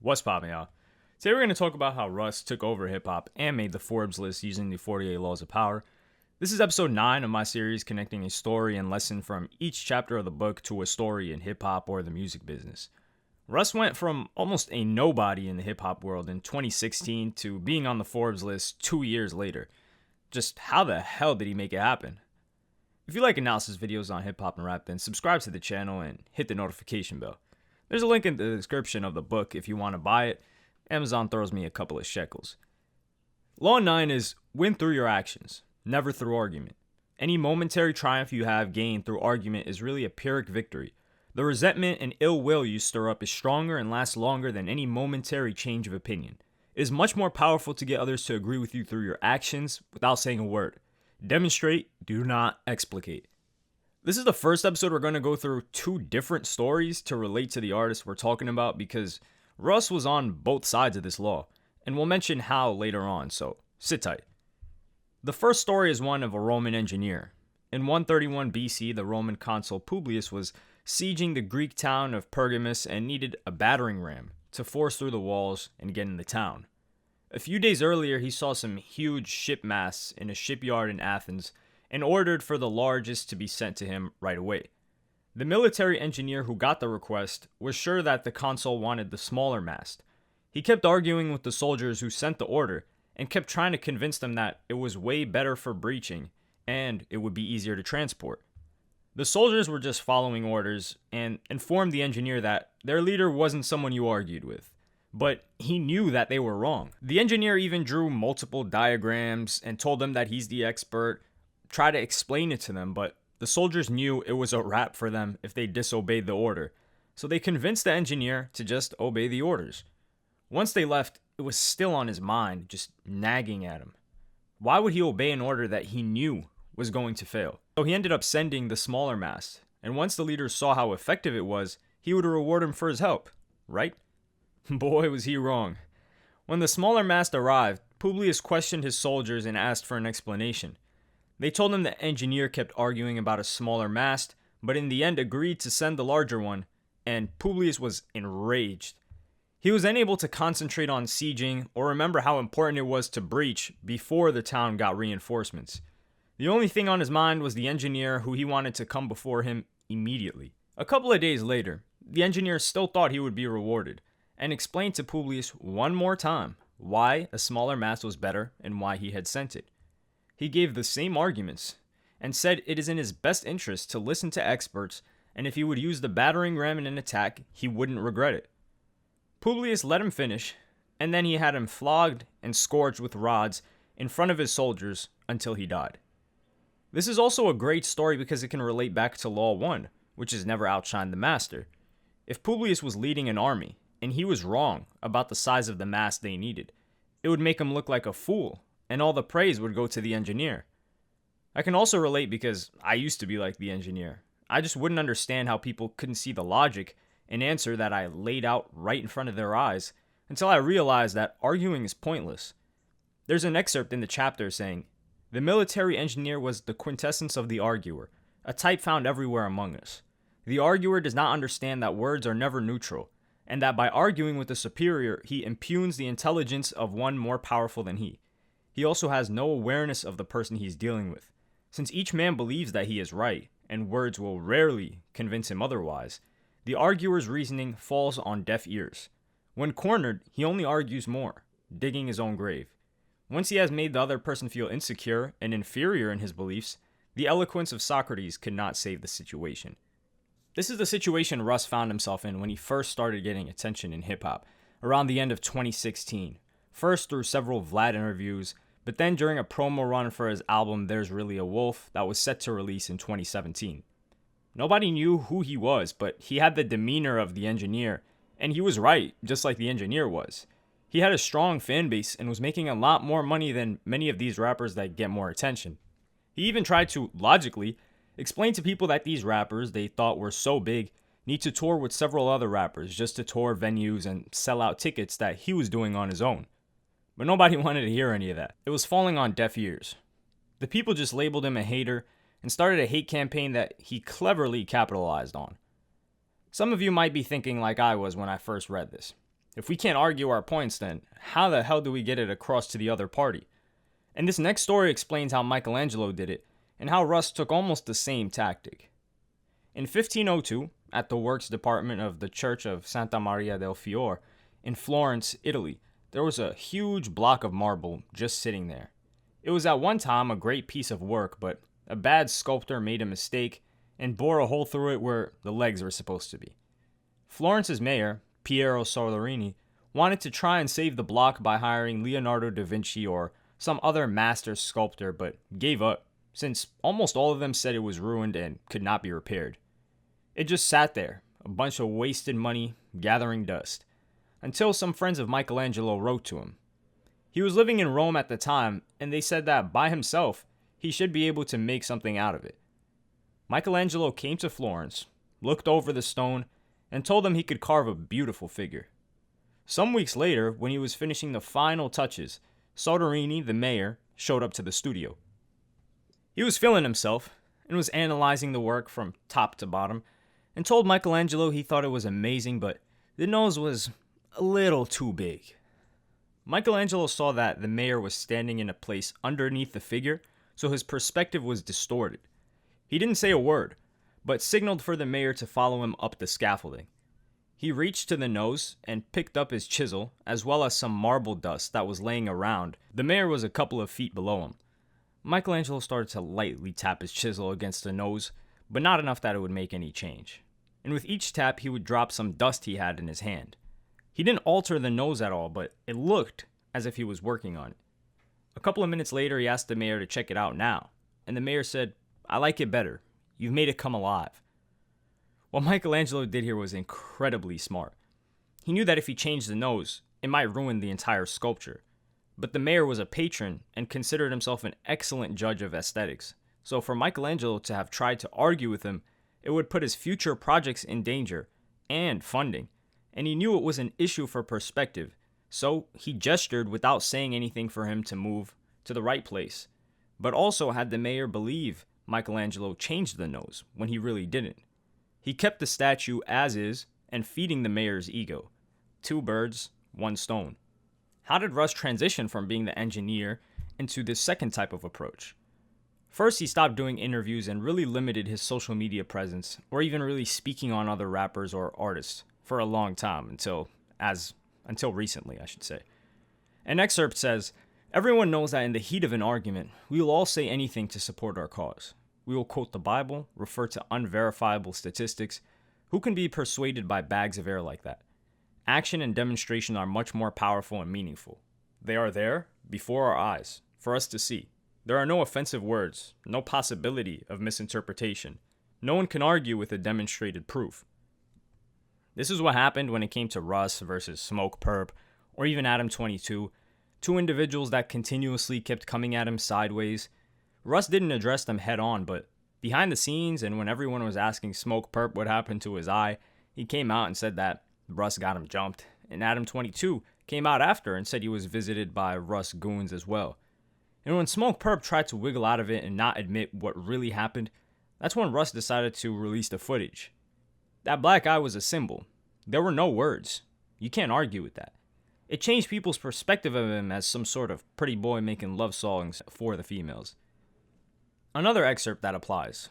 What's poppin', y'all? Today we're going to talk about how Russ took over hip hop and made the Forbes list using the 48 Laws of Power. This is episode 9 of my series connecting a story and lesson from each chapter of the book to a story in hip hop or the music business. Russ went from almost a nobody in the hip hop world in 2016 to being on the Forbes list 2 years later. Just how the hell did he make it happen? If you like analysis videos on hip hop and rap, then subscribe to the channel and hit the notification bell. There's a link in the description of the book if you want to buy it. Amazon throws me a couple of shekels. Law 9 is win through your actions, never through argument. Any momentary triumph you have gained through argument is really a Pyrrhic victory. The resentment and ill will you stir up is stronger and lasts longer than any momentary change of opinion. It is much more powerful to get others to agree with you through your actions without saying a word. Demonstrate, do not explicate. This is the first episode we're going to go through 2 different stories to relate to the artist we're talking about because Russ was on both sides of this law, and we'll mention how later on, so sit tight. The first story is one of a Roman engineer. In 131 BC, the Roman consul Publius was sieging the Greek town of Pergamus and needed a battering ram to force through the walls and get in the town. A few days earlier, he saw some huge ship masts in a shipyard in Athens and ordered for the largest to be sent to him right away. The military engineer who got the request was sure that the consul wanted the smaller mast. He kept arguing with the soldiers who sent the order and kept trying to convince them that it was way better for breaching and it would be easier to transport. The soldiers were just following orders and informed the engineer that their leader wasn't someone you argued with, but he knew that they were wrong. The engineer even drew multiple diagrams and told them that he's the expert, tried to explain it to them, but the soldiers knew it was a wrap for them if they disobeyed the order, so they convinced the engineer to just obey the orders. Once they left, it was still on his mind, just nagging at him. Why would he obey an order that he knew was going to fail? So he ended up sending the smaller mast, and once the leaders saw how effective it was, he would reward him for his help, right? Boy, was he wrong. When the smaller mast arrived, Publius questioned his soldiers and asked for an explanation. They told him the engineer kept arguing about a smaller mast, but in the end agreed to send the larger one, and Publius was enraged. He was unable to concentrate on sieging or remember how important it was to breach before the town got reinforcements. The only thing on his mind was the engineer who he wanted to come before him immediately. A couple of days later, the engineer still thought he would be rewarded, and explained to Publius one more time why a smaller mast was better and why he had sent it. He gave the same arguments and said it is in his best interest to listen to experts, and if he would use the battering ram in an attack, he wouldn't regret it. Publius let him finish, and then he had him flogged and scourged with rods in front of his soldiers until he died. This is also a great story because it can relate back to Law 1, which is never outshine the master. If Publius was leading an army, and he was wrong about the size of the mast they needed, it would make him look like a fool, and all the praise would go to the engineer. I can also relate because I used to be like the engineer. I just wouldn't understand how people couldn't see the logic and answer that I laid out right in front of their eyes until I realized that arguing is pointless. There's an excerpt in the chapter saying, "The military engineer was the quintessence of the arguer, a type found everywhere among us. The arguer does not understand that words are never neutral, and that by arguing with the superior, he impugns the intelligence of one more powerful than he. He also has no awareness of the person he's dealing with. Since each man believes that he is right, and words will rarely convince him otherwise, the arguer's reasoning falls on deaf ears. When cornered, he only argues more, digging his own grave. Once he has made the other person feel insecure and inferior in his beliefs, the eloquence of Socrates could not save the situation." This is the situation Russ found himself in when he first started getting attention in hip-hop, around the end of 2016. First through several Vlad interviews, but then during a promo run for his album There's Really a Wolf that was set to release in 2017. Nobody knew who he was, but he had the demeanor of the engineer, and he was right, just like the engineer was. He had a strong fan base and was making a lot more money than many of these rappers that get more attention. He even tried to, logically, explain to people that these rappers they thought were so big need to tour with several other rappers just to tour venues and sell out tickets that he was doing on his own. But nobody wanted to hear any of that. It was falling on deaf ears. The people just labeled him a hater and started a hate campaign that he cleverly capitalized on. Some of you might be thinking like I was when I first read this. If we can't argue our points, then how the hell do we get it across to the other party? And this next story explains how Michelangelo did it, and how Russ took almost the same tactic. In 1502, at the works department of the Church of Santa Maria del Fiore in Florence, Italy, there was a huge block of marble just sitting there. It was at one time a great piece of work, but a bad sculptor made a mistake and bored a hole through it where the legs were supposed to be. Florence's mayor, Piero Soderini, wanted to try and save the block by hiring Leonardo da Vinci or some other master sculptor, but gave up, since almost all of them said it was ruined and could not be repaired. It just sat there, a bunch of wasted money, gathering dust, until some friends of Michelangelo wrote to him. He was living in Rome at the time, and they said that by himself, he should be able to make something out of it. Michelangelo came to Florence, looked over the stone, and told them he could carve a beautiful figure. Some weeks later, when he was finishing the final touches, Soderini, the mayor, showed up to the studio. He was feeling himself and was analyzing the work from top to bottom and told Michelangelo he thought it was amazing, but the nose was a little too big. Michelangelo saw that the mayor was standing in a place underneath the figure, so his perspective was distorted. He didn't say a word, but signaled for the mayor to follow him up the scaffolding. He reached to the nose and picked up his chisel, as well as some marble dust that was laying around. The mayor was a couple of feet below him. Michelangelo started to lightly tap his chisel against the nose, but not enough that it would make any change. And with each tap, he would drop some dust he had in his hand. He didn't alter the nose at all, but it looked as if he was working on it. A couple of minutes later, he asked the mayor to check it out now, and the mayor said, "I like it better. You've made it come alive." What Michelangelo did here was incredibly smart. He knew that if he changed the nose, it might ruin the entire sculpture. But the mayor was a patron and considered himself an excellent judge of aesthetics. So for Michelangelo to have tried to argue with him, it would put his future projects in danger and funding. And he knew it was an issue for perspective. So he gestured without saying anything for him to move to the right place. But also had the mayor believe Michelangelo changed the nose when he really didn't. He kept the statue as is and feeding the mayor's ego. 2 birds, 1 stone. How did Russ transition from being the engineer into this second type of approach? First, he stopped doing interviews and really limited his social media presence, or even really speaking on other rappers or artists for a long time, until recently, I should say. An excerpt says, "Everyone knows that in the heat of an argument, we will all say anything to support our cause. We will quote the Bible, refer to unverifiable statistics. Who can be persuaded by bags of air like that? Action and demonstration are much more powerful and meaningful. They are there, before our eyes, for us to see. There are no offensive words, no possibility of misinterpretation. No one can argue with a demonstrated proof." This is what happened when it came to Russ versus Smoke Perp, or even Adam 22, 2 individuals that continuously kept coming at him sideways. Russ didn't address them head on, but behind the scenes and when everyone was asking Smoke Perp what happened to his eye, he came out and said that Russ got him jumped, and Adam 22 came out after and said he was visited by Russ goons as well. And when Smoke Perp tried to wiggle out of it and not admit what really happened, that's when Russ decided to release the footage. That black eye was a symbol. There were no words. You can't argue with that. It changed people's perspective of him as some sort of pretty boy making love songs for the females. Another excerpt that applies.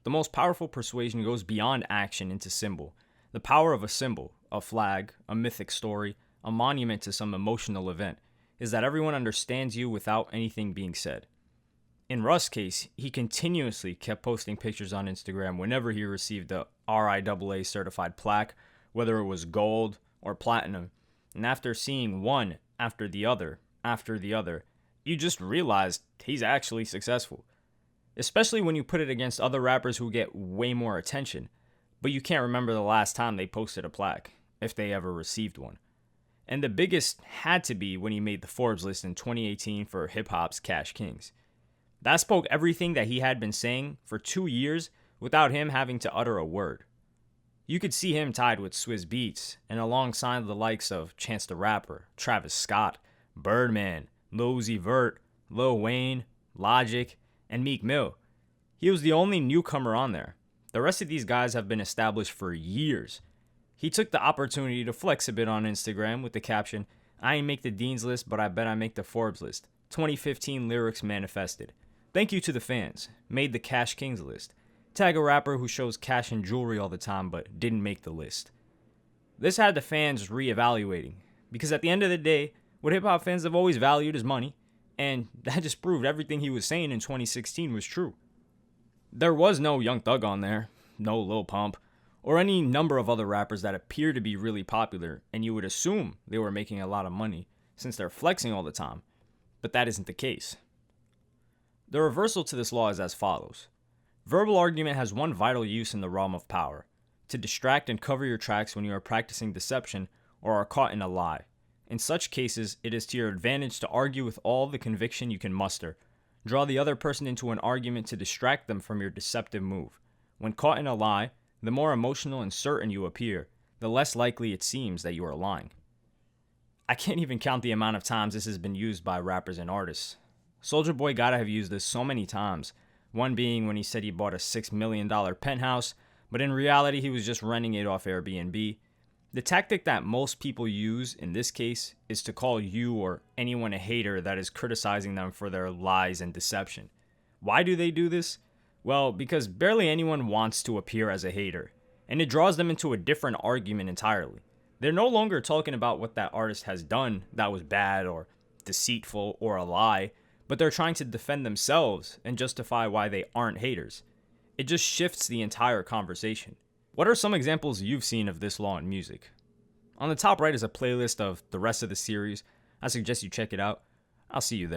The most powerful persuasion goes beyond action into symbol. The power of a symbol, a flag, a mythic story, a monument to some emotional event, is that everyone understands you without anything being said. In Russ' case, he continuously kept posting pictures on Instagram whenever he received a RIAA certified plaque, whether it was gold or platinum. And after seeing one after the other, you just realized he's actually successful. Especially when you put it against other rappers who get way more attention, but you can't remember the last time they posted a plaque, if they ever received one. And the biggest had to be when he made the Forbes list in 2018 for hip-hop's Cash Kings. That spoke everything that he had been saying for 2 years without him having to utter a word. You could see him tied with Swizz Beatz and alongside the likes of Chance the Rapper, Travis Scott, Birdman, Lil Uzi Vert, Lil Wayne, Logic, and Meek Mill. He was the only newcomer on there. The rest of these guys have been established for years. He took the opportunity to flex a bit on Instagram with the caption, "I ain't make the Dean's list, but I bet I make the Forbes list. 2015 lyrics manifested. Thank you to the fans. Made the Cash Kings list. Tag a rapper who shows cash and jewelry all the time but didn't make the list." This had the fans reevaluating, because at the end of the day, what hip hop fans have always valued is money, and that just proved everything he was saying in 2016 was true. There was no Young Thug on there, no Lil Pump, or any number of other rappers that appear to be really popular, and you would assume they were making a lot of money since they're flexing all the time, but that isn't the case. The reversal to this law is as follows. Verbal argument has one vital use in the realm of power: to distract and cover your tracks when you are practicing deception or are caught in a lie. In such cases, it is to your advantage to argue with all the conviction you can muster. Draw the other person into an argument to distract them from your deceptive move. When caught in a lie, the more emotional and certain you appear, the less likely it seems that you are lying. I can't even count the amount of times this has been used by rappers and artists. Soulja Boy gotta have used this so many times, one being when he said he bought a $6 million penthouse, but in reality he was just renting it off Airbnb. The tactic that most people use in this case is to call you or anyone a hater that is criticizing them for their lies and deception. Why do they do this? Well, because barely anyone wants to appear as a hater, and it draws them into a different argument entirely. They're no longer talking about what that artist has done that was bad or deceitful or a lie, but they're trying to defend themselves and justify why they aren't haters. It just shifts the entire conversation. What are some examples you've seen of this law in music? On the top right is a playlist of the rest of the series. I suggest you check it out. I'll see you there.